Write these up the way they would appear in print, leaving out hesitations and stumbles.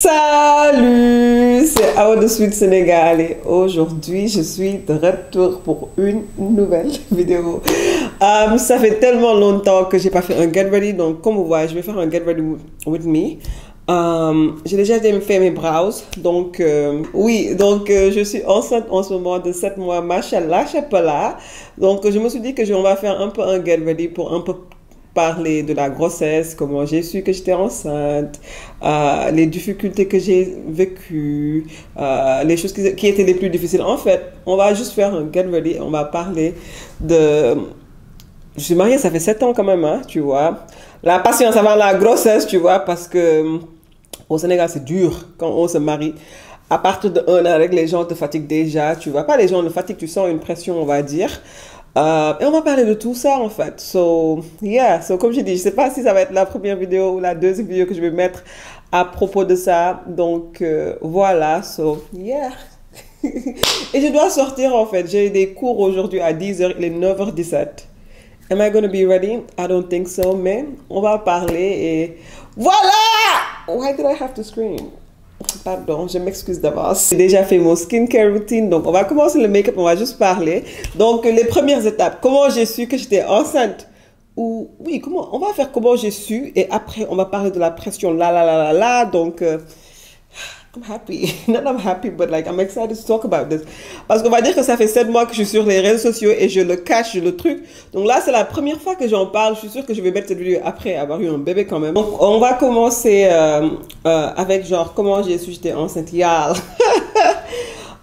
Salut, c'est Awa de Suite Sénégal et aujourd'hui je suis de retour pour une nouvelle vidéo. Ça fait tellement longtemps que j'ai pas fait un get ready, donc comme vous voyez je vais faire un get ready with me. J'ai déjà fait mes brows, donc je suis enceinte en ce moment de 7 mois, machallah, chapala. Donc je me suis dit que on va faire un peu un get ready pour un peu parler de la grossesse, comment j'ai su que j'étais enceinte, les difficultés que j'ai vécues, les choses qui étaient les plus difficiles. En fait, on va juste faire un get ready, on va parler de... Je suis mariée, ça fait 7 ans quand même, hein, tu vois. La patience avant la grossesse, tu vois, parce que au Sénégal, c'est dur quand on se marie. À partir de 1 an avec les gens te fatiguent déjà, tu vois. Pas les gens te fatiguent, tu sens une pression, on va dire. Et on va parler de tout ça en fait. So, yeah. So, comme je dis, je sais pas si ça va être la première vidéo ou la deuxième vidéo que je vais mettre à propos de ça. Donc, voilà. So, yeah. Et je dois sortir en fait. J'ai des cours aujourd'hui à 10h, il est 9h17. Am I gonna be ready? I don't think so, mais on va parler et voilà! Why did I have to scream? Pardon, je m'excuse d'avance. J'ai déjà fait mon skincare routine, donc on va commencer le make-up, on va juste parler. Donc les premières étapes, comment j'ai su que j'étais enceinte? Ou oui, on va faire comment j'ai su et après on va parler de la pression là. Donc I'm happy. Not I'm happy, but like I'm excited to talk about this. Parce qu'on va dire que ça fait 7 mois que je suis sur les réseaux sociaux et je le cache, le truc. Donc là, c'est la première fois que j'en parle. Je suis sûre que je vais mettre cette vidéo après avoir eu un bébé quand même. Donc on va commencer avec genre comment j'ai su que j'étais enceinte.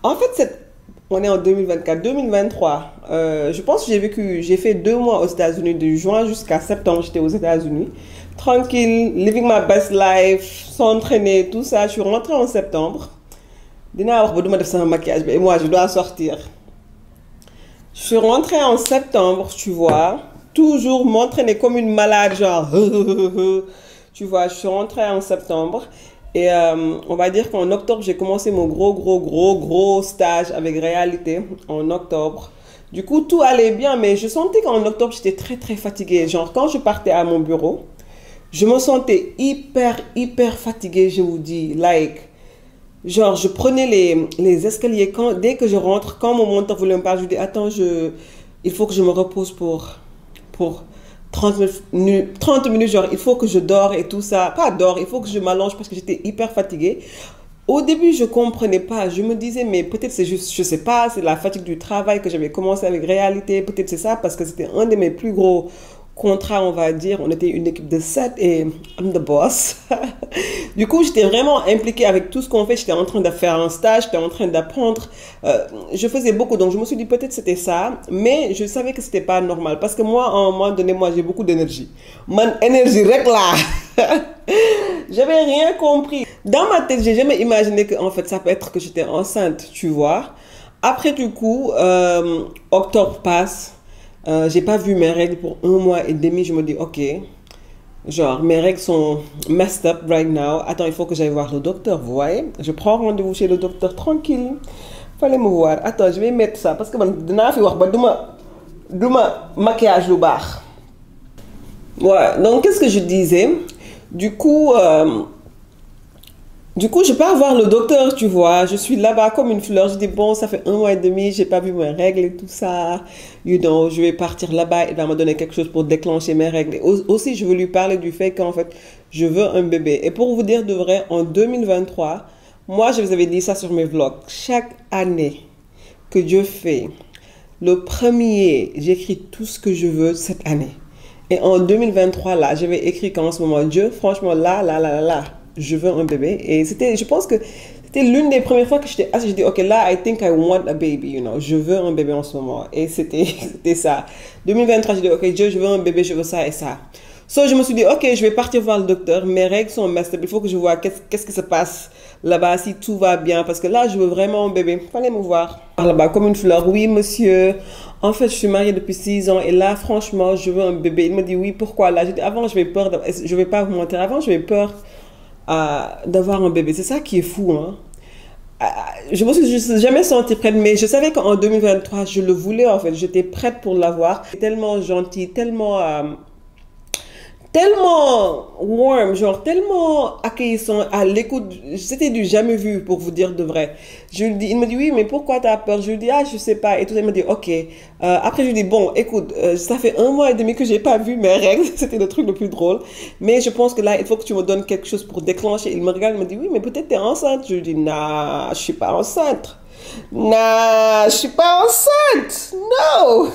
En fait, on est en 2024, 2023. Je pense que j'ai fait 2 mois aux États-Unis, de juin jusqu'à septembre, j'étais aux États-Unis. Tranquille, living my best life, s'entraîner, tout ça. Je suis rentrée en septembre. Dina wax ba duma def sama maquillage et moi je dois sortir. Je suis rentrée en septembre, tu vois, toujours m'entraîner comme une malade, genre tu vois, je suis rentrée en septembre et on va dire qu'en octobre, j'ai commencé mon gros stage avec Réalité en octobre. Du coup, tout allait bien, mais je sentais qu'en octobre, j'étais très fatiguée. Genre, quand je partais à mon bureau, je me sentais hyper fatiguée, je vous dis. Like, genre, je prenais les escaliers dès que je rentre, quand mon monteur voulait me parler, je dis, attends, il faut que je me repose pour 30 minutes, genre, il faut que je dors et tout ça. Pas dors, il faut que je m'allonge parce que j'étais hyper fatiguée. Au début, je comprenais pas. Je me disais, mais peut-être c'est juste, je sais pas, c'est la fatigue du travail que j'avais commencé avec Réalité. Peut-être c'est ça parce que c'était un de mes plus gros contrat, on va dire. On était une équipe de 7 et I'm the boss. Du coup, j'étais vraiment impliquée avec tout ce qu'on fait. J'étais en train de faire un stage, j'étais en train d'apprendre. Je faisais beaucoup, donc je me suis dit peut-être c'était ça. Mais je savais que c'était pas normal. Parce que moi, à un moment donné, moi, j'ai beaucoup d'énergie. Mon énergie, règle là. J'avais rien compris. Dans ma tête, j'ai jamais imaginé que en fait, ça peut être que j'étais enceinte, tu vois. Après, du coup, octobre passe. J'ai pas vu mes règles pour 1 mois et demi. Je me dis, ok, genre, mes règles sont messed up right now. Attends, il faut que j'aille voir le docteur, vous voyez. Je prends rendez-vous chez le docteur tranquille. Fallait me voir. Attends, je vais mettre ça parce que dina fi wax ba duma maquillage lu baax. Ouais, donc qu'est-ce que je disais? Du coup, je pars voir le docteur, tu vois. Je suis là-bas comme une fleur. Je dis, bon, ça fait 1 mois et demi, j'ai pas vu mes règles et tout ça. You know, je vais partir là-bas, il va me donner quelque chose pour déclencher mes règles. Et aussi, je veux lui parler du fait qu'en fait, je veux un bébé. Et pour vous dire de vrai, en 2023, moi, je vous avais dit ça sur mes vlogs. Chaque année que Dieu fait, le premier, j'écris tout ce que je veux cette année. Et en 2023, là, j'avais écrit qu'en ce moment, Dieu, franchement, là, je veux un bébé. Et je pense que c'était l'une des premières fois que j'étais assise. Je dis, ok, là, I think I want a baby, you know. Je veux un bébé en ce moment. Et c'était ça. 2023, je dis, ok, Dieu, je veux un bébé, je veux ça et ça. So, je me suis dit, ok, je vais partir voir le docteur. Mes règles sont messed up. Il faut que je vois qu'est-ce qui se passe là-bas, si tout va bien. Parce que là, je veux vraiment un bébé. Fallait me voir. Là-bas, comme une fleur. Oui, monsieur. En fait, je suis mariée depuis 6 ans. Et là, franchement, je veux un bébé. Il me dit, oui, pourquoi là? J'ai dit, avant, j'avais peur. Je vais pas vous mentir. Avant, j'avais peur d'avoir un bébé. C'est ça qui est fou, hein. Je me suis jamais sentie prête, mais je savais qu'en 2023, je le voulais en fait. J'étais prête pour l'avoir. Tellement gentil, tellement tellement warm, genre tellement accueillissant à l'écoute. C'était du jamais vu pour vous dire de vrai. Je lui dis, il me dit oui, mais pourquoi t'as peur? Je lui dis ah je sais pas et tout. Il me dit ok. Après je lui dis bon, écoute, ça fait 1 mois et demi que j'ai pas vu mes règles. C'était le truc le plus drôle. Mais je pense que là il faut que tu me donnes quelque chose pour déclencher. Il me regarde, il me dit oui, mais peut-être t'es enceinte. Je lui dis nah, je suis pas enceinte. Nah, je suis pas enceinte. No.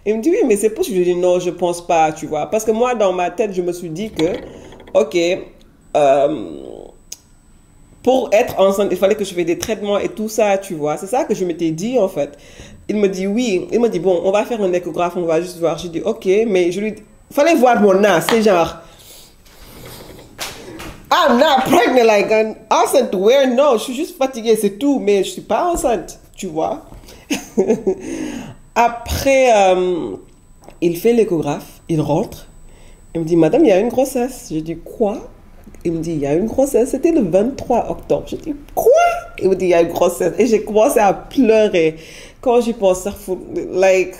Il me dit, oui, mais c'est possible. Je lui dis, non, je pense pas, tu vois. Parce que moi, dans ma tête, je me suis dit que, ok, pour être enceinte, il fallait que je fasse des traitements et tout ça, tu vois. C'est ça que je m'étais dit, en fait. Il me dit, oui. Il me dit, bon, on va faire un échographe, on va juste voir. Je dis, ok, mais je lui dis, il fallait voir mon as. C'est genre, I'm not pregnant, like, enceinte, where? Non, je suis juste fatiguée, c'est tout. Mais je suis pas enceinte, tu vois. Après, il fait l'échographe, il rentre. Il me dit, madame, il y a une grossesse. Je dis, quoi? Il me dit, il y a une grossesse. C'était le 23 octobre. Je dis, quoi? Il me dit, il y a une grossesse. Et j'ai commencé à pleurer. Quand j'y pense, like,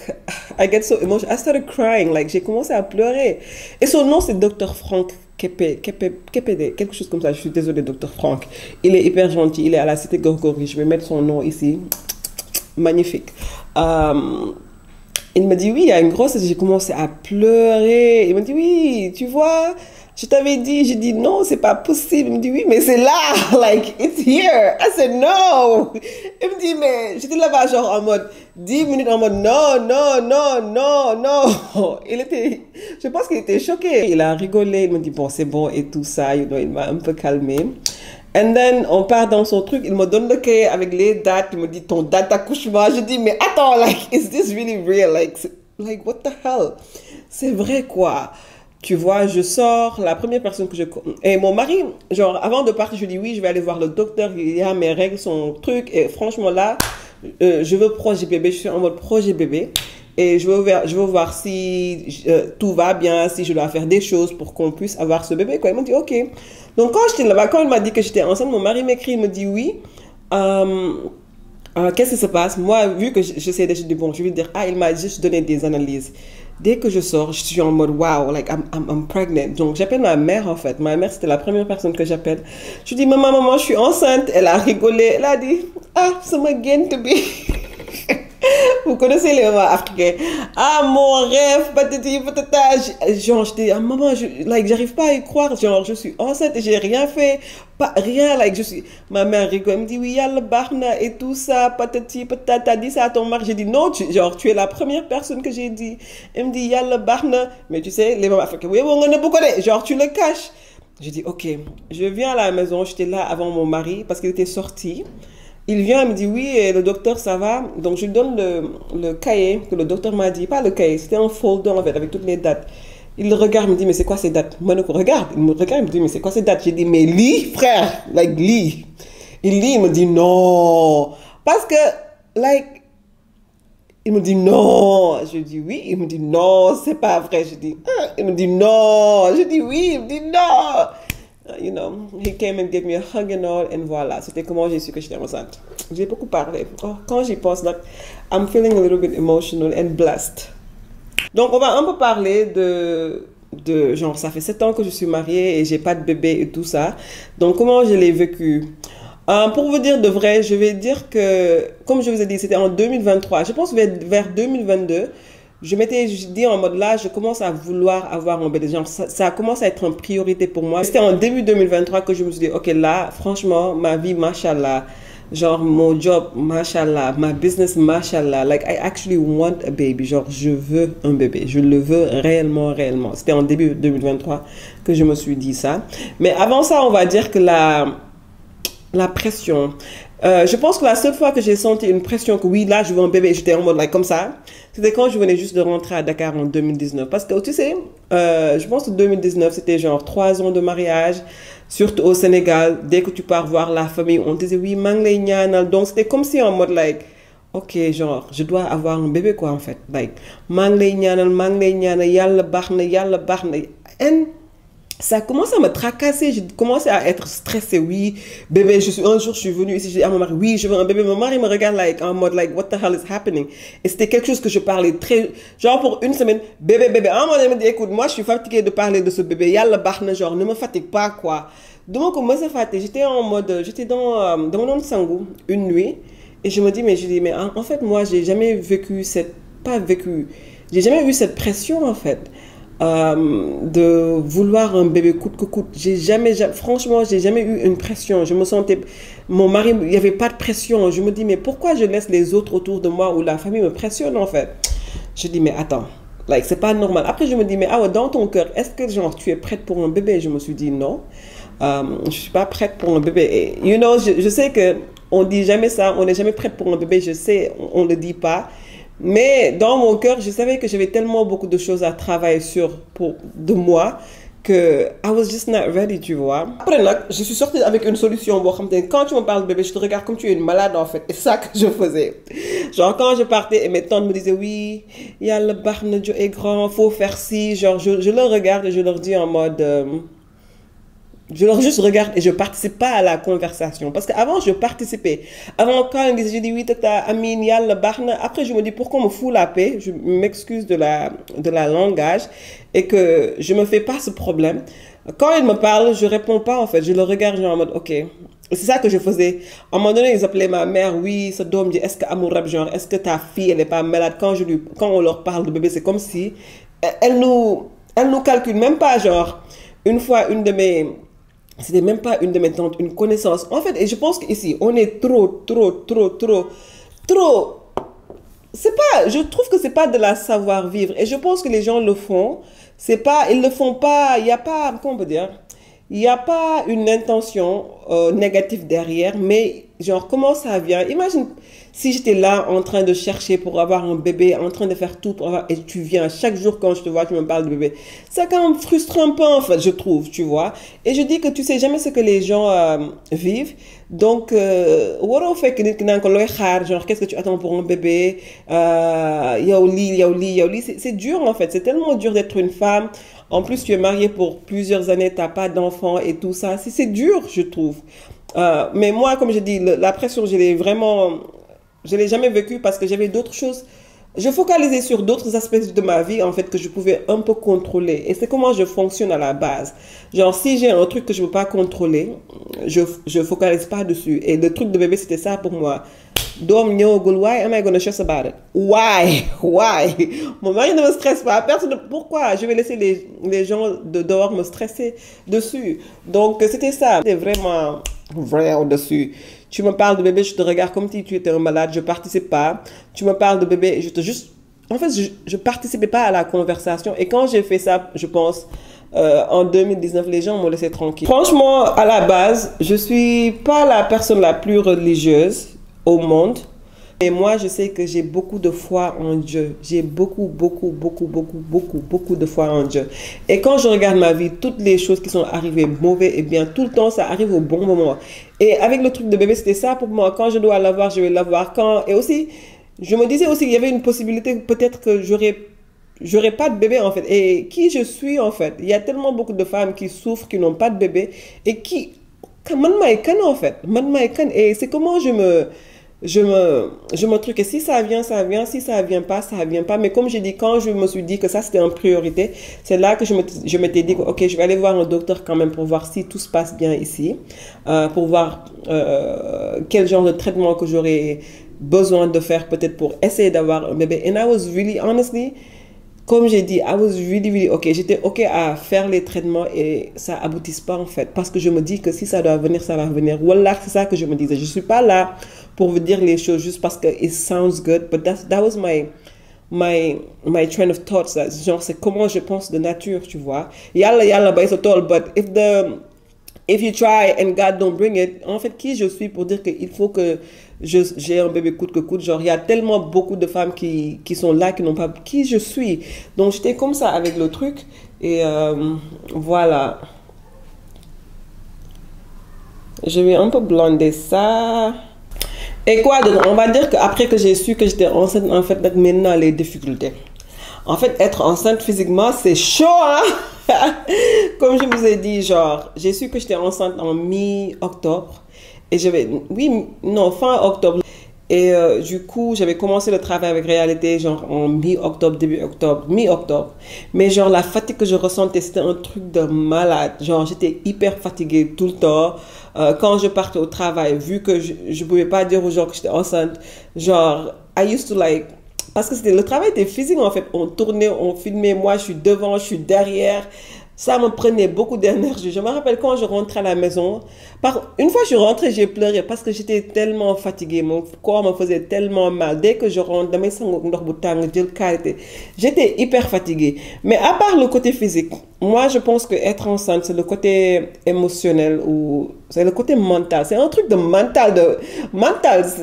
I get so emotional. I started crying. Like, j'ai commencé à pleurer. Et son nom, c'est Dr. Frank Kepede, quelque chose comme ça. Je suis désolée, Dr. Frank. Il est hyper gentil. Il est à la cité Gorgori. Je vais mettre son nom ici. Magnifique. Il me dit oui, il y a une grossesse. J'ai commencé à pleurer. Il me dit oui, tu vois, je t'avais dit. J'ai dit non, c'est pas possible. Il me dit oui, mais c'est là, like it's here. I said no. Il me dit mais j'étais là-bas genre en mode 10 minutes en mode non, non, non, non, non. Je pense qu'il était choqué. Il a rigolé. Il me dit bon, c'est bon et tout ça. You know, il m'a un peu calmé. And then, on part dans son truc, il me donne le cahier avec les dates, il me dit ton date d'accouchement. Je dis, mais attends, like, is this really real? Like, what the hell? C'est vrai, quoi. Tu vois, je sors, la première personne que je... Et mon mari, genre, avant de partir, je dis, oui, je vais aller voir le docteur, il y a mes règles, son truc. Et franchement, là, je veux projet bébé, je suis en mode projet bébé. Et je veux voir si tout va bien, si je dois faire des choses pour qu'on puisse avoir ce bébé, quoi. Il m'a dit, ok. Donc, quand j'étais là-bas, quand il m'a dit que j'étais enceinte, mon mari m'écrit, il me dit oui. Qu'est-ce qui se passe? Moi, vu que j'essaie déjà de bon, je vais dire, ah, il m'a juste donné des analyses. Dès que je sors, je suis en mode wow, like I'm pregnant. Donc, j'appelle ma mère en fait. Ma mère, c'était la première personne que j'appelle. Je dis, maman, je suis enceinte. Elle a rigolé. Elle a dit, ah, c'est ma gain to be. Vous connaissez les mamans africains. Ah, mon rêve, patati, patata. Genre, je dis, ah, maman, j'arrive pas à y croire. Genre, je suis enceinte et j'ai rien fait. Pas, rien, ma mère rigole. Elle me dit, oui, yalla barna et tout ça, patati, patata. T'as dit ça à ton mari. J'ai dit, non, tu es la première personne que j'ai dit. Elle me dit, yalla barna. Mais tu sais, les mamans africaines, oui, on ne peut pas. Genre, tu le caches. J'ai dit, ok. Je viens à la maison. J'étais là avant mon mari parce qu'il était sorti. Il vient, il me dit oui, et le docteur, ça va. Donc, je lui donne le cahier que le docteur m'a dit. Pas le cahier, c'était un folder en fait, avec toutes les dates. Il le regarde, il me dit, mais c'est quoi ces dates? Moi, je regarde. Il me regarde, il me dit, mais c'est quoi ces dates? J'ai dit, mais lis, frère. Like, lis. Il lit, il me dit, non. Parce que, like, il me dit, non. Je dis, oui. Il me dit, non, c'est pas vrai. Je dis, ah. Il me dit, non. Je dis, oui. Il me dit, non. You know, he came and gave me a hug and all, and voilà, c'était comment j'ai su que j'étais enceinte. J'ai beaucoup parlé. Oh, quand j'y pense, like, I'm feeling a little bit emotional and blessed. Donc, on va un peu parler de genre, ça fait 7 ans que je suis mariée et j'ai pas de bébé et tout ça. Donc, comment je l'ai vécu? Pour vous dire de vrai, je vais dire que, comme je vous ai dit, c'était en 2023. Je pense vers 2022. Je m'étais dit en mode là, je commence à vouloir avoir un bébé. Genre, ça commence à être une priorité pour moi. C'était en début 2023 que je me suis dit, ok, là, franchement, ma vie, mashallah. Genre, mon job, mashallah. Ma business, mashallah. Like, I actually want a baby. Genre, je veux un bébé. Je le veux réellement, réellement. C'était en début 2023 que je me suis dit ça. Mais avant ça, on va dire que la pression. Je pense que la seule fois que j'ai senti une pression que oui, là, je veux un bébé, j'étais en mode like, comme ça, c'était quand je venais juste de rentrer à Dakar en 2019. Parce que, tu sais, je pense que 2019, c'était genre 3 ans de mariage, surtout au Sénégal. Dès que tu pars voir la famille, on te disait, oui, manglay nyanal. Donc, c'était comme si en mode like, ok, genre, je dois avoir un bébé, quoi, en fait. Like, manglay nyanal, yalla bahna, yalla bahna. And ça commence à me tracasser. J'ai commencé à être stressée. Oui, bébé, un jour, je suis venue ici, j'ai dit à mon mari, oui, je veux un bébé. Mon mari me regarde en mode, what the hell is happening? Et c'était quelque chose que je parlais genre pour une semaine, bébé, bébé. À un moment, il me dit, écoute, moi, je suis fatiguée de parler de ce bébé. Yalla bahna, genre, ne me fatigue pas, quoi. Donc, moi, ça fatigué. J'étais en mode, j'étais dans mon sangou une nuit. Et je me dis, mais en fait, moi, j'ai jamais vécu j'ai jamais eu cette pression, en fait. De vouloir un bébé coûte que coûte. Franchement, j'ai jamais eu une pression. Je me sentais, mon mari, il n'y avait pas de pression. Je me dis, mais pourquoi je laisse les autres autour de moi ou la famille me pressionne en fait? Je dis, mais attends, c'est pas normal. Après, je me dis, mais dans ton cœur, est-ce que genre tu es prête pour un bébé? Je me suis dit non, je suis pas prête pour un bébé. Et, je sais que on dit jamais ça, on n'est jamais prête pour un bébé. Je sais, on le dit pas. Mais dans mon cœur, je savais que j'avais tellement beaucoup de choses à travailler de moi que I was just not ready, tu vois. Après, je suis sortie avec une solution. Quand tu me parles de bébé, je te regarde comme tu es une malade, en fait. Et c'est ça que je faisais. Genre, quand je partais et mes tantes me disaient, oui, il y a le Barnejo est grand, faut faire ci. Genre, je leur regarde et je leur dis en mode... je leur juste regarde et je participe pas à la conversation. Parce qu'avant, je participais. Avant, quand ils disaient, je dis oui, tata, Amine, yalla, barna. Après, je me dis, pourquoi on me fout la paix? Je m'excuse de la langage et que je me fais pas ce problème. Quand ils me parlent, je réponds pas, en fait. Je le regarde, genre en mode, ok. C'est ça que je faisais. À un moment donné, ils appelaient ma mère, oui, ce dôme dit, est-ce que Amourab, genre, est-ce que ta fille, elle est pas malade? Quand on leur parle de bébé, c'est comme si elle nous calcule même pas, genre, une fois, c'était même pas une de mes tantes, une connaissance. En fait, et je pense qu'ici, on est trop. Je trouve que c'est pas de la savoir-vivre. Et je pense que les gens le font. Ils le font pas, il n'y a pas, comment on peut dire? Il n'y a pas une intention négative derrière, mais genre, comment ça vient? Imagine si j'étais là en train de chercher pour avoir un bébé, en train de faire tout pour avoir, et tu viens chaque jour quand je te vois, tu me parles de bébé. Ça quand même frustre un peu, en fait, je trouve, tu vois. Et je dis que tu sais jamais ce que les gens vivent. Donc, on fait que genre, qu'est-ce que tu attends pour un bébé? C'est dur, en fait. C'est tellement dur d'être une femme. En plus, tu es mariée pour plusieurs années, tu n'as pas d'enfant et tout ça. C'est dur, je trouve. Mais moi, comme je dis, la pression, je l'ai jamais vécue parce que j'avais d'autres choses. Je focalisais sur d'autres aspects de ma vie, en fait, que je pouvais un peu contrôler. Et c'est comment je fonctionne à la base. Genre, si j'ai un truc que je ne peux pas contrôler, je focalise pas dessus. Et le truc de bébé, c'était ça pour moi. Why am I going to stress about it? Why? Mon mari ne me stresse pas. Pourquoi je vais laisser les gens de dehors me stresser dessus? Donc, c'était ça. C'était vraiment vrai au-dessus. Tu me parles de bébé, je te regarde comme si tu étais un malade, je participe pas. Tu me parles de bébé, en fait, je participais pas à la conversation. Et quand j'ai fait ça, je pense, en 2019, les gens m'ont laissé tranquille. Franchement, à la base, je suis pas la personne la plus religieuse au monde. Et moi, je sais que j'ai beaucoup de foi en Dieu. J'ai beaucoup de foi en Dieu. Et quand je regarde ma vie, toutes les choses qui sont arrivées mauvais et bien, tout le temps, ça arrive au bon moment. Et avec le truc de bébé, c'était ça pour moi. Quand je dois l'avoir, je vais l'avoir. Et aussi, je me disais aussi qu'il y avait une possibilité peut-être que j'aurais pas de bébé, en fait. Et qui je suis, en fait. Il y a tellement beaucoup de femmes qui souffrent, qui n'ont pas de bébé. Et qui... en fait. Et c'est comment je me truc, et si ça vient, ça vient, si ça vient pas, ça vient pas. Mais comme j'ai dit, quand je me suis dit que ça c'était en priorité, c'est là que je m'étais dit, ok, je vais aller voir un docteur quand même pour voir si tout se passe bien ici, pour voir quel genre de traitement que j'aurais besoin de faire peut-être pour essayer d'avoir un bébé. And I was really, honestly, comme j'ai dit, I was really ok. J'étais ok à faire les traitements et ça aboutisse pas en fait. Parce que je me dis que si ça doit venir, ça va venir. Wallah, c'est ça que je me disais. Je suis pas là pour vous dire les choses juste parce que it sounds good. But that was my train of thoughts. Genre, c'est comment je pense de nature, tu vois. Yalla, but it's a toll. But if you try and God don't bring it, en fait, qui je suis pour dire qu'il faut que j'ai un bébé coûte que coûte. Genre, il y a tellement beaucoup de femmes qui sont là, qui n'ont pas... Qui je suis. Donc, j'étais comme ça avec le truc. Et voilà. Je vais un peu blonder ça. Et quoi d'autre? On va dire qu'après que j'ai su que j'étais enceinte, en fait, maintenant, les difficultés. En fait, être enceinte physiquement, c'est chaud, hein? Comme je vous ai dit, genre, j'ai su que j'étais enceinte en mi-octobre. Et j'avais, oui, non, fin octobre. Et du coup, j'avais commencé le travail avec Réalité, genre en mi-octobre, début octobre, mi-octobre. Mais genre, la fatigue que je ressentais, c'était un truc de malade. Genre, j'étais hyper fatiguée tout le temps. Quand je partais au travail, vu que je ne pouvais pas dire aux gens que j'étais enceinte, genre, I used to like... Parce que c'était le travail était physique en fait. On tournait, on filmait, moi je suis devant, je suis derrière. Ça me prenait beaucoup d'énergie. Je me rappelle quand je rentrais à la maison. Une fois je suis rentrée, j'ai pleuré parce que j'étais tellement fatiguée. Mon corps me faisait tellement mal. Dès que je rentre, j'étais hyper fatiguée. Mais à part le côté physique, moi je pense que être enceinte, c'est le côté émotionnel ou c'est le côté mental. C'est un truc de mental.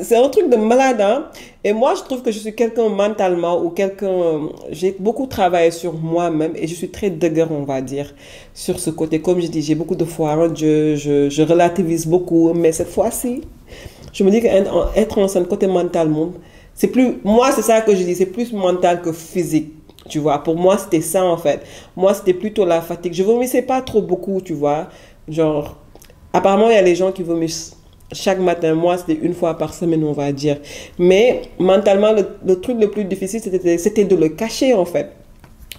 C'est un truc de malade, hein? Et moi, je trouve que je suis quelqu'un mentalement ou quelqu'un... J'ai beaucoup travaillé sur moi-même et je suis très dégueu, on va dire, sur ce côté. Comme je dis, j'ai beaucoup de foi en Dieu, je relativise beaucoup. Mais cette fois-ci, je me dis qu'être enceinte côté mental, c'est plus... Moi, c'est ça que je dis, c'est plus mental que physique. Tu vois, pour moi, c'était ça en fait. Moi, c'était plutôt la fatigue. Je vomissais pas trop beaucoup, tu vois. Genre, apparemment, il y a les gens qui vomissent chaque matin. Moi, c'était une fois par semaine, on va dire. Mais mentalement, le truc le plus difficile, c'était de le cacher, en fait.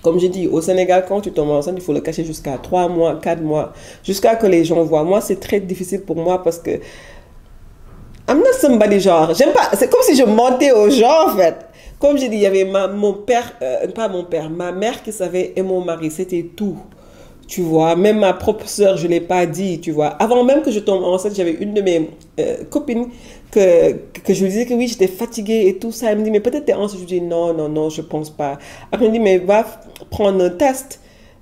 Comme j'ai dit, au Sénégal, quand tu tombes enceinte, il faut le cacher jusqu'à 3 mois, 4 mois, jusqu'à que les gens voient. Moi, c'est très difficile pour moi parce que I'm not somebody genre. J'aime pas. C'est comme si je mentais aux gens, en fait. Comme j'ai dit, il y avait mon père, pas mon père, ma mère qui savait et mon mari, c'était tout. Tu vois, même ma propre sœur, je ne l'ai pas dit, tu vois. Avant même que je tombe enceinte, j'avais une de mes copines que je lui disais que oui, j'étais fatiguée et tout ça. Elle me dit, mais peut-être t'es enceinte. Je lui dis, non, non, non, je pense pas. Après, elle me dit, mais va prendre un test.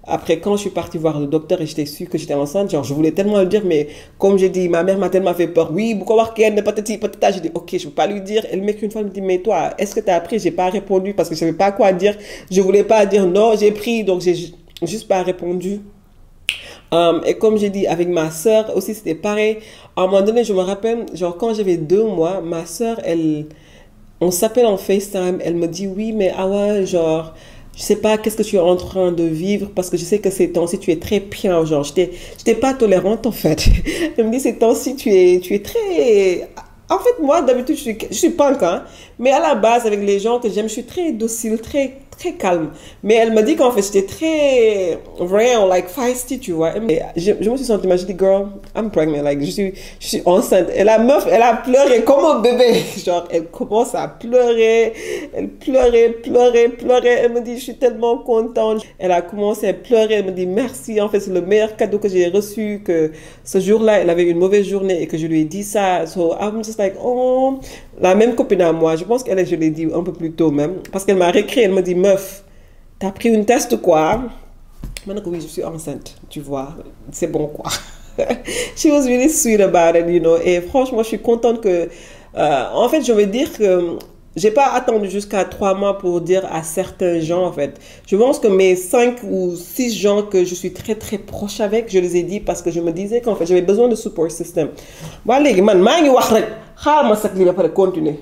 Après, quand je suis partie voir le docteur et j'étais sûre que j'étais enceinte, genre, je voulais tellement le dire, mais comme j'ai dit, ma mère m'a tellement fait peur. Oui, pourquoi voir qu'elle n'est pas tati, patata. J'ai dit, ok, je ne peux pas lui dire. Elle m'écrit une fois, elle me dit, mais toi, est-ce que tu as appris? J'ai pas répondu parce que je ne savais pas quoi dire. Je voulais pas dire non, j'ai pris, donc j'ai juste pas répondu. Et comme j'ai dit, avec ma sœur aussi, c'était pareil. À un moment donné, je me rappelle, genre, quand j'avais 2 mois, ma sœur, on s'appelle en FaceTime, elle me dit, oui, mais ah ouais, genre, je sais pas qu'est-ce que tu es en train de vivre parce que je sais que ces temps-ci, tu es très bien, genre, j'étais pas tolérante, en fait. Elle me dit, ces temps-ci, tu es très... En fait, moi, d'habitude, je suis punk, hein, mais à la base, avec les gens que j'aime, je suis très docile, très calme. Mais elle m'a dit qu'en fait, j'étais très vraiment, like, feisty, tu vois. Et je me suis sentie, j'ai dit, girl, I'm pregnant, like, je suis enceinte. Et la meuf, elle a pleuré comme un bébé. Genre, elle commence à pleurer. Elle pleurait. Elle me dit, je suis tellement contente. Elle a commencé à pleurer. Elle me dit, merci. En fait, c'est le meilleur cadeau que j'ai reçu, que ce jour-là, elle avait une mauvaise journée et que je lui ai dit ça. So, I'm just like, oh, la même copine à moi. Je pense qu'elle, je l'ai dit un peu plus tôt même. Parce qu'elle m'a réécrit, elle me dit, meuf, t'as pris une test ou quoi? Maintenant, oui, je suis enceinte, tu vois, c'est bon quoi. She was really sweet about it, you know. Et franchement, je suis contente que... en fait, je veux dire que j'ai pas attendu jusqu'à 3 mois pour dire à certains gens, en fait. Je pense que mes 5 ou 6 gens que je suis très proche avec, je les ai dit parce que je me disais qu'en fait, j'avais besoin de support system. Bon, les man, continuer.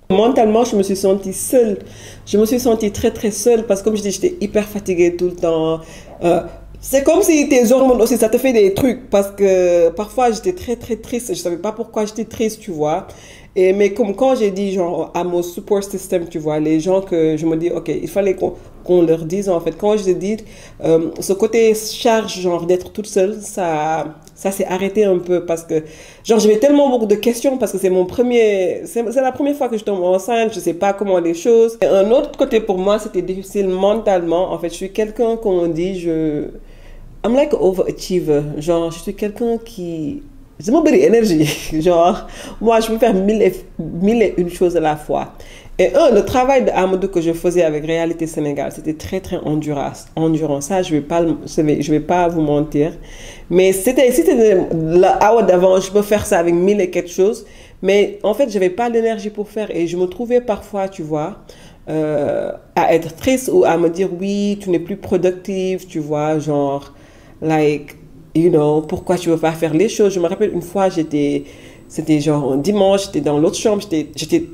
Mentalement, je me suis sentie seule. Je me suis sentie très seule parce que comme je dis, j'étais hyper fatiguée tout le temps. C'est comme si tes hormones aussi, ça te fait des trucs parce que parfois j'étais très triste. Je savais pas pourquoi j'étais triste, tu vois. Mais comme quand j'ai dit genre à mon support system, tu vois, les gens que je me dis, ok, il fallait qu'on leur dise en fait. Quand je dis ce côté charge genre d'être toute seule, ça s'est arrêté un peu parce que genre j'avais tellement beaucoup de questions parce que c'est la première fois que je tombe enceinte, je sais pas comment les choses. Et un autre côté pour moi, c'était difficile mentalement. En fait, je suis quelqu'un qu'on dit, I'm like an overachiever. Genre, je suis quelqu'un qui... J'ai mon énergie. Genre, moi, je peux faire mille et une choses à la fois. Et le travail d'Amadou que je faisais avec Réalité Sénégal, c'était très endurant. Ça, je vais pas vous mentir. Mais si c'était la hour d'avant, je peux faire ça avec mille et quelque choses. Mais en fait, j'avais pas l'énergie pour faire. Et je me trouvais parfois, tu vois, à être triste ou à me dire, oui, tu n'es plus productive, tu vois, genre, like, you know, pourquoi tu veux pas faire les choses? Je me rappelle une fois, c'était genre un dimanche, j'étais dans l'autre chambre, j'étais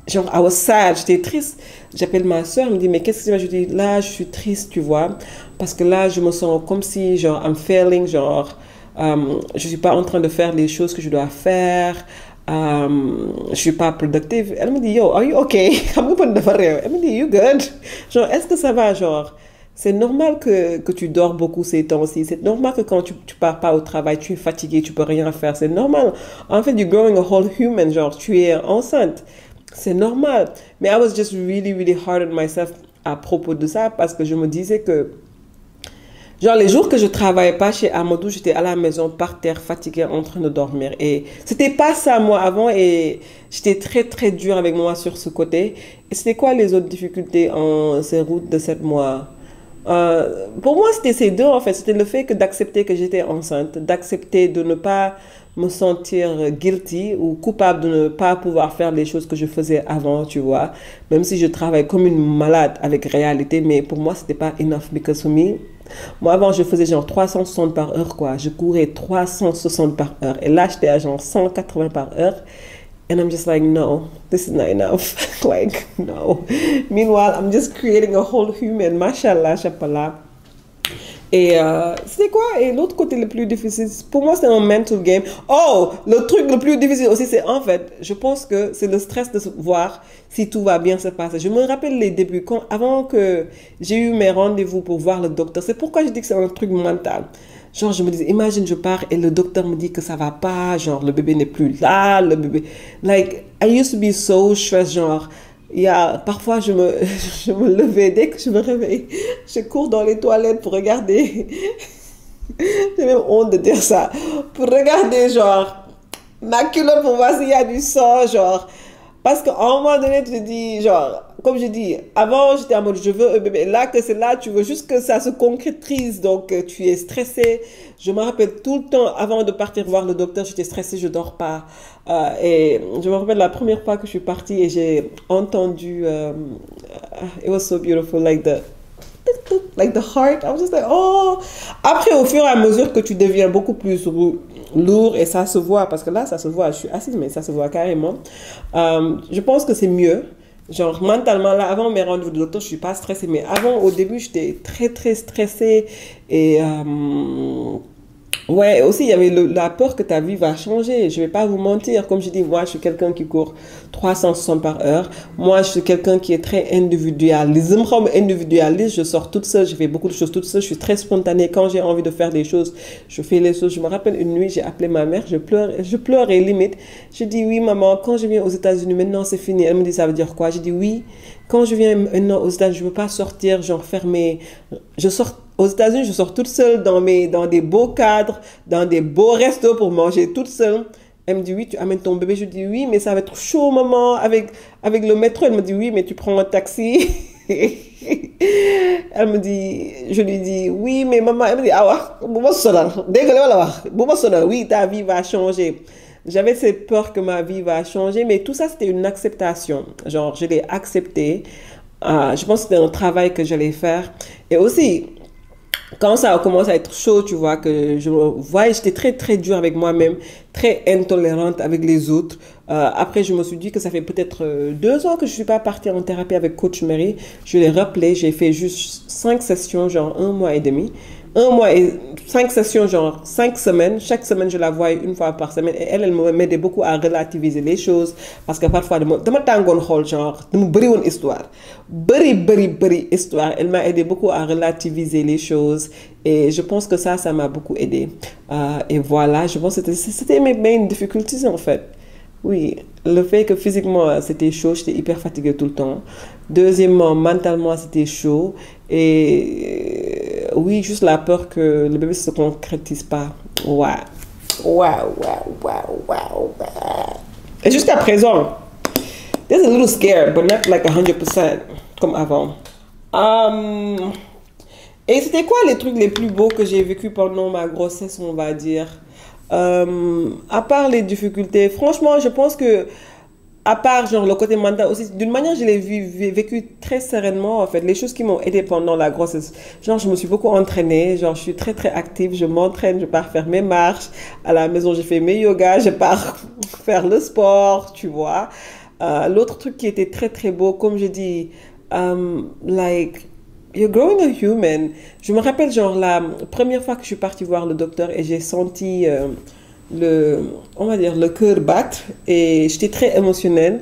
genre, I was sad, j'étais triste. J'appelle ma soeur, elle me dit, mais qu'est-ce que c'est? Je dis, là, je suis triste, tu vois, parce que là, je me sens comme si, genre, I'm failing, genre, je suis pas en train de faire les choses que je dois faire. Je suis pas productive. Elle me dit, yo, are you okay? Elle me dit, you good? Genre, est-ce que ça va? Genre, c'est normal que tu dors beaucoup ces temps-ci. C'est normal que quand tu pars pas au travail, tu es fatigué, tu peux rien faire. C'est normal. En fait, you're growing a whole human. Genre, tu es enceinte. C'est normal. Mais I was just really, really hard on myself à propos de ça parce que je me disais que genre, les jours que je travaillais pas chez Amadou, j'étais à la maison, par terre, fatiguée, en train de dormir. Et c'était pas ça, moi, avant. Et j'étais très, très dure avec moi sur ce côté. Et c'était quoi les autres difficultés en ces routes de 7 mois? Pour moi, c'était ces deux, en fait. C'était le fait que d'accepter que j'étais enceinte, d'accepter de ne pas me sentir guilty ou coupable de ne pas pouvoir faire les choses que je faisais avant, tu vois. Même si je travaille comme une malade avec réalité, mais pour moi, c'était pas enough because for me, moi, avant, je faisais genre 360 par heure, quoi. Je courais 360 par heure. Et là, j'étais à genre 180 par heure. And I'm just like, no, this is not enough. Like, no. Meanwhile, I'm just creating a whole human. Mashallah, chapallah. Et c'était quoi? Et l'autre côté le plus difficile, pour moi, c'est un mental game. Oh, le truc le plus difficile aussi, c'est en fait, je pense que c'est le stress de voir si tout va bien se passer. Je me rappelle les débuts, avant que j'ai eu mes rendez-vous pour voir le docteur. C'est pourquoi je dis que c'est un truc mental. Genre, je me disais, imagine, je pars et le docteur me dit que ça va pas, genre, le bébé n'est plus là, le bébé. Like, I used to be so stressed, genre. Parfois, je me levais dès que je me réveille. Je cours dans les toilettes pour regarder. J'ai même honte de dire ça. Pour regarder, genre, ma culotte pour voir s'il y a du sang, genre. Parce qu'à un moment donné, tu te dis, genre, comme je dis, avant, j'étais en mode, je veux un bébé. Là, que c'est là, tu veux juste que ça se concrétise. Donc, tu es stressé. Je me rappelle tout le temps, avant de partir voir le docteur, j'étais stressée, je dors pas. Et je me rappelle la première fois que je suis partie et j'ai entendu, it was so beautiful, like the heart. I was just like, oh. Après, au fur et à mesure que tu deviens beaucoup plus lourd et ça se voit, parce que là, ça se voit, je suis assise, mais ça se voit carrément. Je pense que c'est mieux. Genre, mentalement, là, avant mes rendez-vous de docteur, je suis pas stressée, mais avant, au début, j'étais très, très stressée et, ouais, aussi, il y avait la peur que ta vie va changer. Je vais pas vous mentir. Comme je dis, moi, je suis quelqu'un qui court 360 par heure. Moi, je suis quelqu'un qui est très individualiste. Je sors toute seule, je fais beaucoup de choses toute seule. Je suis très spontanée. Quand j'ai envie de faire des choses, je fais les choses. Je me rappelle une nuit, j'ai appelé ma mère, je pleurais limite. Je dis, oui, maman, quand je viens aux États-Unis, maintenant c'est fini. Elle me dit, ça veut dire quoi? Je dis, oui, quand je viens maintenant aux États-Unis, je ne veux pas sortir, genre fermé. Je sors aux États-Unis, je sors toute seule dans des beaux cadres, dans des beaux restos pour manger toute seule. Elle me dit, oui, tu amènes ton bébé. Je dis, oui, mais ça va être chaud, maman, avec le métro. Elle me dit, oui, mais tu prends un taxi. Elle me dit, je lui dis, oui, mais maman, elle me dit, ah ouais, oui, ta vie va changer. J'avais cette peur que ma vie va changer, mais tout ça, c'était une acceptation. Genre, je l'ai accepté. Je pense que c'était un travail que j'allais faire. Et aussi, quand ça a commencé à être chaud, tu vois, que je voyais, j'étais très, très dure avec moi-même, très intolérante avec les autres. Après, je me suis dit que ça fait peut-être 2 ans que je suis pas partie en thérapie avec Coach Mary. Je l'ai rappelé, j'ai fait juste 5 sessions, genre 1 mois et demi. 1 mois et 5 sessions, genre 5 semaines. Chaque semaine, je la voyais une fois par semaine. Et elle m'aidait beaucoup à relativiser les choses. Parce que parfois, dama tangon hol, genre, dama bari won histoire. Bari histoire. Elle m'a aidé beaucoup à relativiser les choses. Et je pense que ça m'a beaucoup aidé. Et voilà, je pense que c'était mes main difficulties, en fait. Oui, le fait que physiquement, c'était chaud, j'étais hyper fatiguée tout le temps. Deuxièmement, mentalement, c'était chaud. Et oui, juste la peur que le bébé ne se concrétise pas. Waouh. Et jusqu'à présent, there's a little scared, but not like 100% comme avant. Et c'était quoi les trucs les plus beaux que j'ai vécu pendant ma grossesse, on va dire? À part les difficultés, franchement, je pense que, à part genre le côté mental aussi, d'une manière, je l'ai vécu très sereinement, en fait. Les choses qui m'ont aidé pendant la grossesse, genre, je me suis beaucoup entraînée, genre, je suis très, très active, je m'entraîne, je pars faire mes marches, à la maison, je fais mes yogas, je pars faire le sport, tu vois. L'autre truc qui était très très beau, comme je dis, like, you're growing a human. Je me rappelle, genre, la première fois que je suis partie voir le docteur et j'ai senti on va dire, le cœur battre et j'étais très émotionnelle.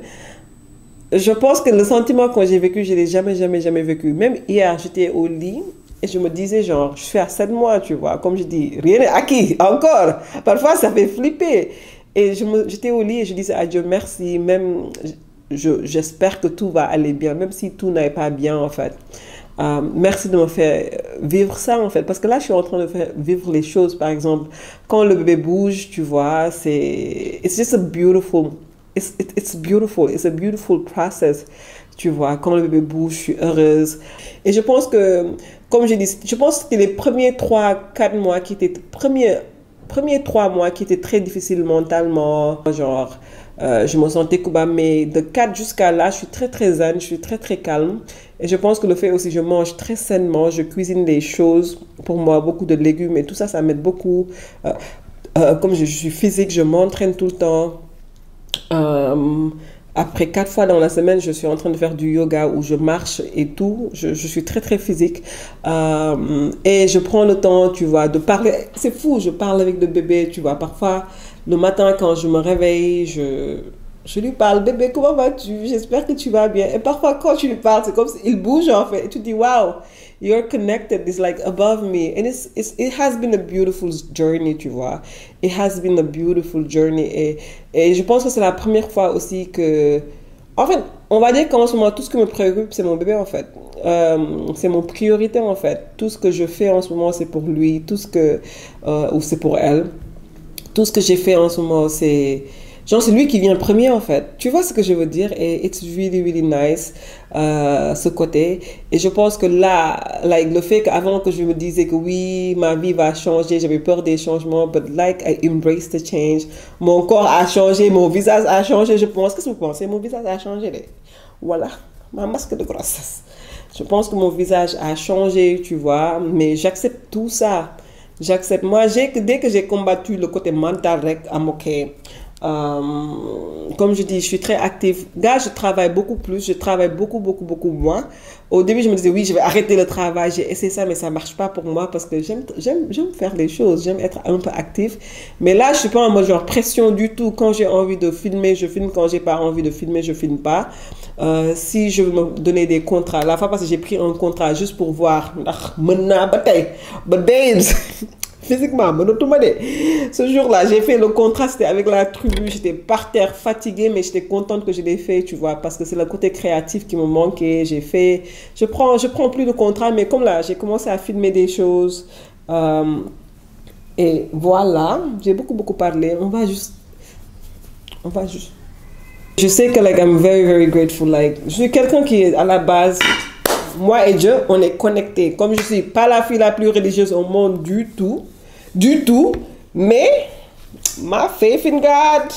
Je pense que le sentiment quand j'ai vécu, je l'ai jamais, jamais, jamais vécu. Même hier, j'étais au lit et je me disais, genre, je suis à 7 mois, tu vois. Comme je dis, rien n'est acquis, encore. Parfois, ça fait flipper. Et j'étais au lit et je disais à Dieu merci, même, j'espère que tout va aller bien, même si tout n'allait pas bien, en fait. Merci de me faire vivre ça, en fait. Parce que là, je suis en train de faire vivre les choses. Par exemple, quand le bébé bouge, tu vois, it's just a beautiful, it's beautiful. It's a beautiful process. Tu vois, quand le bébé bouge, je suis heureuse. Et je pense que, comme j'ai dit, je pense que c'était les premiers 3, 4 mois qui étaient, premiers 3 mois qui étaient très difficiles mentalement. Genre, je me sentais coupable, mais de 4 jusqu'à là, je suis très très zen, je suis très très calme. Et je pense que le fait aussi, je mange très sainement, je cuisine des choses pour moi, beaucoup de légumes et tout ça, ça m'aide beaucoup. Comme je suis physique, je m'entraîne tout le temps. Après 4 fois dans la semaine, je suis en train de faire du yoga où je marche et tout. Je suis très, très physique. Et je prends le temps, tu vois, de parler. C'est fou, je parle avec le bébé, tu vois. Parfois, le matin, quand je me réveille, je lui parle, bébé, comment vas-tu? J'espère que tu vas bien. Et parfois, quand tu lui parles, c'est comme s'il bouge, en fait. Et tu dis, wow, you're connected. It's like above me. And it has been a beautiful journey, tu vois. It has been a beautiful journey. Et je pense que c'est la première fois aussi que... En fait, on va dire qu'en ce moment, tout ce qui me préoccupe, c'est mon bébé, en fait. C'est mon priorité, en fait. Tout ce que je fais en ce moment, c'est pour lui. Tout ce que... ou c'est pour elle. Tout ce que j'ai fait en ce moment, c'est... Genre, c'est lui qui vient premier, en fait. Tu vois ce que je veux dire? Et it's really, really nice, ce côté. Et je pense que là, like, le fait qu'avant que je me disais que oui, ma vie va changer, j'avais peur des changements, but like, I embrace the change. Mon corps a changé, mon visage a changé, je pense. Qu'est-ce que vous pensez? Mon visage a changé, là. Voilà, ma masque de grossesse. Je pense que mon visage a changé, tu vois, mais j'accepte tout ça. J'accepte. Moi, dès que j'ai combattu le côté mental, I'm okay. Comme je dis, je suis très active. Là, je travaille beaucoup plus, je travaille beaucoup, beaucoup, beaucoup moins. Au début, je me disais, oui, je vais arrêter le travail, j'ai essayé ça, mais ça ne marche pas pour moi parce que j'aime faire les choses, j'aime être un peu active. Mais là, je ne suis pas en mode genre pression du tout. Quand j'ai envie de filmer, je filme. Quand j'ai pas envie de filmer, je filme pas. Si je veux me donner des contrats, la fois parce que j'ai pris un contrat juste pour voir, maintenant, but babes, physiquement, ce jour-là, j'ai fait le contrat, c'était avec la tribu, j'étais par terre fatiguée, mais j'étais contente que je l'ai fait, tu vois, parce que c'est le côté créatif qui me manquait. Je prends plus de contrat, mais comme là, j'ai commencé à filmer des choses, et voilà, j'ai beaucoup, beaucoup parlé. On va juste. Je sais que, like, I'm very, very grateful, like, je suis quelqu'un qui est à la base. Moi et Dieu, on est connectés. Comme je suis pas la fille la plus religieuse au monde du tout, mais ma faith in God.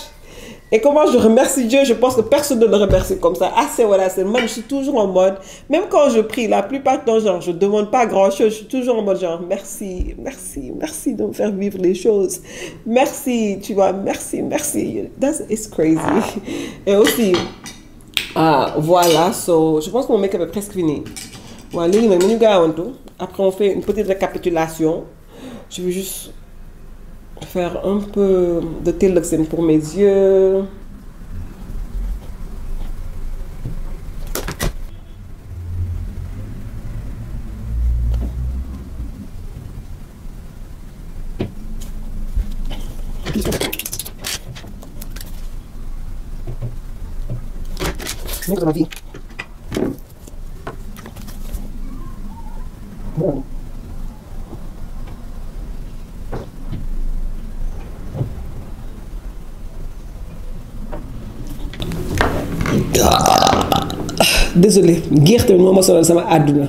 Et comment je remercie Dieu, je pense que personne ne le remercie comme ça. Ah, c'est voilà, c'est moi, je suis toujours en mode, même quand je prie, la plupart du temps, genre, je demande pas grand chose, je suis toujours en mode genre, merci, merci, merci de me faire vivre les choses. Merci, tu vois, merci, merci. It's crazy. Et aussi, voilà, je pense que mon make-up est presque fini. Voilà, après on fait une petite récapitulation. Je vais juste faire un peu de Teloxane pour mes yeux. Dans ma vie. Bon. Désolé, guerre tamit moo ma sonal sama àdduna.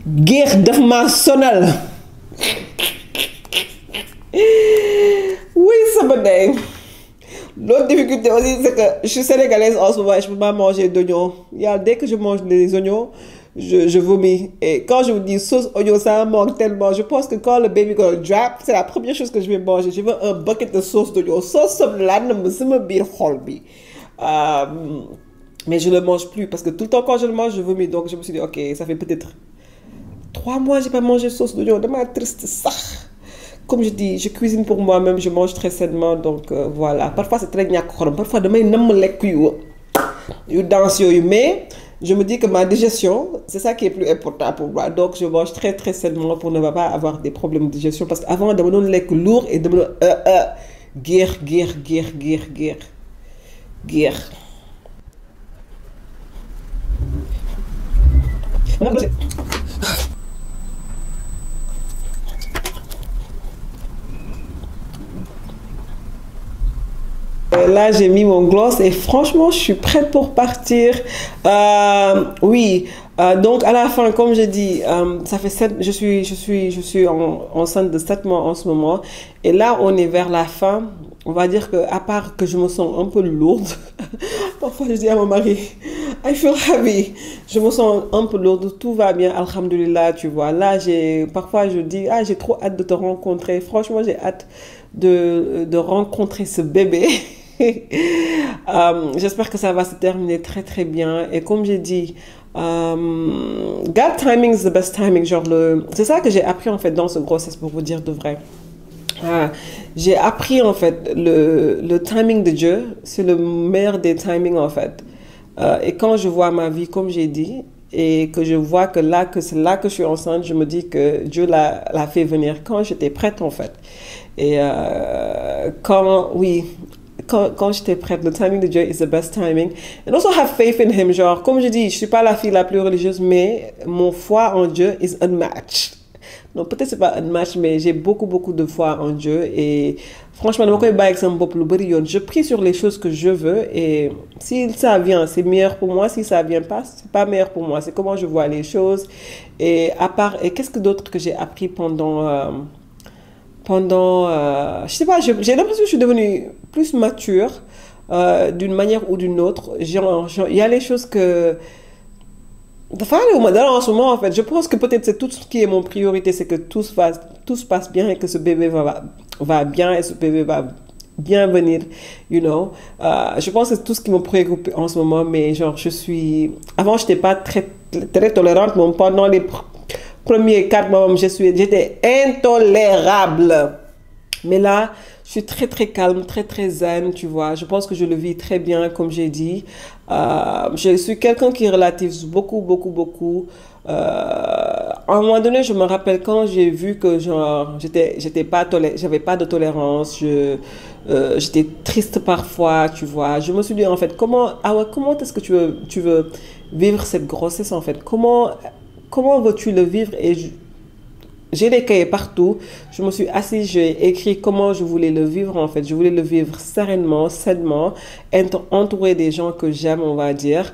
Guerre daf ma sonal. Oui, sama day. L'autre difficulté aussi, c'est que je suis sénégalaise en ce moment et je ne peux pas manger d'oignons. Dès que je mange des oignons, je vomis. Et quand je vous dis sauce oignon, ça me manque tellement. Je pense que quand le baby gonna drop, c'est la première chose que je vais manger. Je veux un bucket de sauce d'oignon. Sauce soble là, ne me sima bir xol bi. Mais je ne le mange plus parce que tout le temps quand je le mange, je vomis. Donc je me suis dit, ok, ça fait peut-être 3 mois que je n'ai pas mangé sauce d'oignon. De ma triste ça. Comme je dis, je cuisine pour moi-même, je mange très sainement. Donc voilà. Parfois c'est très ñàkk xorom. Parfois damay namm lekk yu dense yooyu. Mais je me dis que ma digestion, c'est ça qui est plus important pour moi. Donc je mange très très sainement pour ne pas avoir des problèmes de digestion. Parce qu'avant, dama doon lekk lourd et dama doon guerre. Là, j'ai mis mon gloss et franchement, je suis prête pour partir. Oui, donc à la fin, comme je dis, ça fait je suis enceinte de 7 mois en ce moment. Et là, on est vers la fin. On va dire que, à part que je me sens un peu lourde, parfois je dis à mon mari, I feel heavy. Je me sens un peu lourde, tout va bien, alhamdulillah, tu vois. Là, parfois je dis, j'ai trop hâte de te rencontrer. Franchement, j'ai hâte de rencontrer ce bébé. J'espère que ça va se terminer très très bien. Et comme j'ai dit, God timing is the best timing. C'est ça que j'ai appris en fait dans ce grossesse, pour vous dire de vrai. J'ai appris en fait le timing de Dieu, c'est le meilleur des timings en fait. Et quand je vois ma vie, comme j'ai dit, et que je vois que c'est là que je suis enceinte, je me dis que Dieu l'a fait venir quand j'étais prête en fait. Et quand j'étais prête, le timing de Dieu is the best timing. And also have faith in him. Genre, comme je dis, je suis pas la fille la plus religieuse, mais mon foi en Dieu is unmatched. Donc peut-être c'est pas unmatched, mais j'ai beaucoup de foi en Dieu. Et franchement, je prie sur les choses que je veux. Et si ça vient, c'est meilleur pour moi. Si ça vient pas, c'est pas meilleur pour moi. C'est comment je vois les choses. Et qu'est-ce que d'autre que j'ai appris pendant je sais pas, j'ai l'impression que je suis devenue plus mature d'une manière ou d'une autre. Il y a les choses que... Enfin, en ce moment, en fait, je pense que peut-être c'est tout ce qui est mon priorité, c'est que tout se passe bien et que ce bébé va bien et ce bébé va bien venir, you know. Je pense que c'est tout ce qui me préoccupe en ce moment, mais genre, avant, je n'étais pas très, très tolérante, mais pendant les premiers 4 mois, j'étais intolérable. Mais là, je suis très très calme, très très zen, tu vois. Je pense que je le vis très bien, comme j'ai dit. Je suis quelqu'un qui relativise beaucoup. À un moment donné, je me rappelle quand j'ai vu que genre j'avais pas de tolérance, j'étais triste parfois, tu vois. Je me suis dit en fait comment est-ce que tu veux vivre cette grossesse en fait? Comment veux-tu le vivre? Et j'ai des cahiers partout. Je me suis assise, j'ai écrit comment je voulais le vivre en fait. Je voulais le vivre sereinement, sainement, entouré des gens que j'aime, on va dire.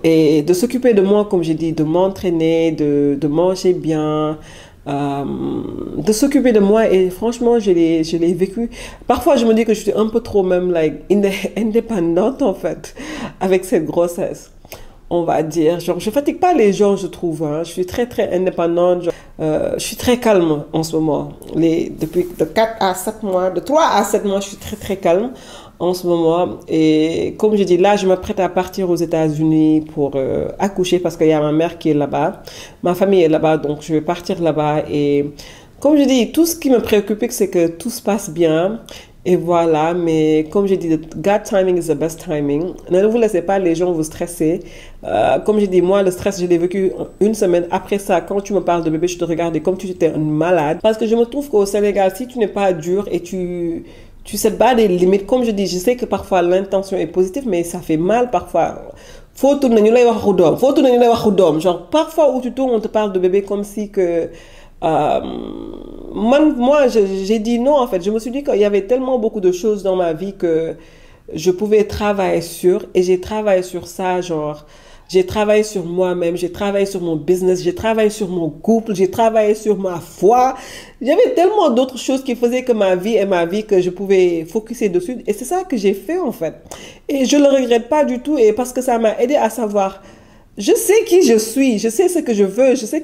Et de s'occuper de moi, comme j'ai dit, de m'entraîner, de manger bien, de s'occuper de moi. Et franchement, je l'ai vécu. Parfois, je me dis que je suis un peu trop même indépendante en fait avec cette grossesse. On va dire, genre, je fatigue pas les gens, je trouve, hein. Je suis très, très indépendante, je suis très calme en ce moment. Depuis de 4 à 7 mois, de 3 à 7 mois, je suis très, très calme en ce moment. Et comme je dis, là, je m'apprête à partir aux États-Unis pour accoucher parce qu'il y a ma mère qui est là-bas. Ma famille est là-bas, donc je vais partir là-bas. Et comme je dis, tout ce qui me préoccupe, c'est que tout se passe bien. Et voilà, mais comme j'ai dit, God timing is the best timing. Ne vous laissez pas les gens vous stresser. Comme j'ai dit, moi, le stress, je l'ai vécu une semaine. Après ça, quand tu me parles de bébé, je te regarde comme tu étais une malade. Parce que je me trouve qu'au Sénégal, si tu n'es pas dur et tu sais pas des limites, comme je dis, je sais que parfois l'intention est positive, mais ça fait mal parfois. Faut tourner, genre, parfois où tu tournes, on te parle de bébé comme si que... moi, j'ai dit non, en fait. Je me suis dit qu'il y avait tellement beaucoup de choses dans ma vie que je pouvais travailler sur. Et j'ai travaillé sur ça, genre, j'ai travaillé sur moi-même, j'ai travaillé sur mon business, j'ai travaillé sur mon couple, j'ai travaillé sur ma foi. J'avais tellement d'autres choses qui faisaient que ma vie est ma vie que je pouvais focuser dessus. Et c'est ça que j'ai fait, en fait. Et je le regrette pas du tout. Et parce que ça m'a aidé à savoir, je sais qui je suis, je sais ce que je veux, je sais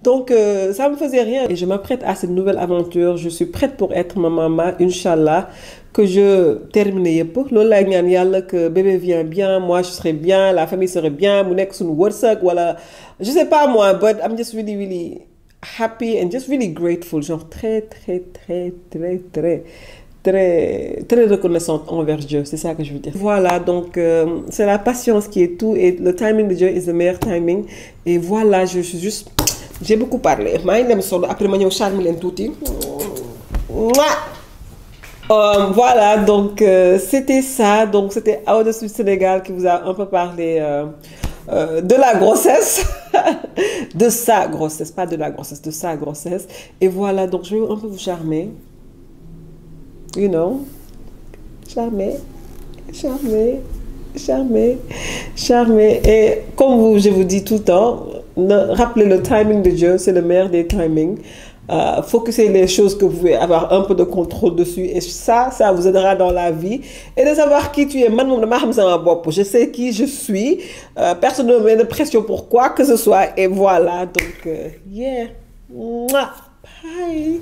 donc, ça me faisait rien. Et je m'apprête à cette nouvelle aventure. Je suis prête pour être ma maman, Inch'Allah. que je termine yëpp loolu laay ñaan yàlla que bébé vient bien moi je serai bien la famille serait bien mu nekk suñu wërsëg wala je sais pas moi but I'm just really really happy and just really grateful genre très reconnaissante envers Dieu c'est ça que je veux dire voilà donc c'est la patience qui est tout et le timing de Dieu is the meilleur timing et voilà je suis juste j'ai beaucoup parlé maa ngi dem solo après ma ñëw charme leen tuuti voilà donc c'était ça donc c'était Awa de Sud Sénégal qui vous a un peu parlé de la grossesse de sa grossesse pas de la grossesse de sa grossesse et voilà donc je vais un peu vous charmer you know charmer et comme je vous dis tout le temps rappelez le timing de Dieu c'est le meilleur des timings focuser les choses que vous pouvez avoir un peu de contrôle dessus et ça vous aidera dans la vie et de savoir qui tu es man moom dama xam sama bopp je sais qui je suis personne ne me met de pression pour quoi que ce soit et voilà donc yeah bye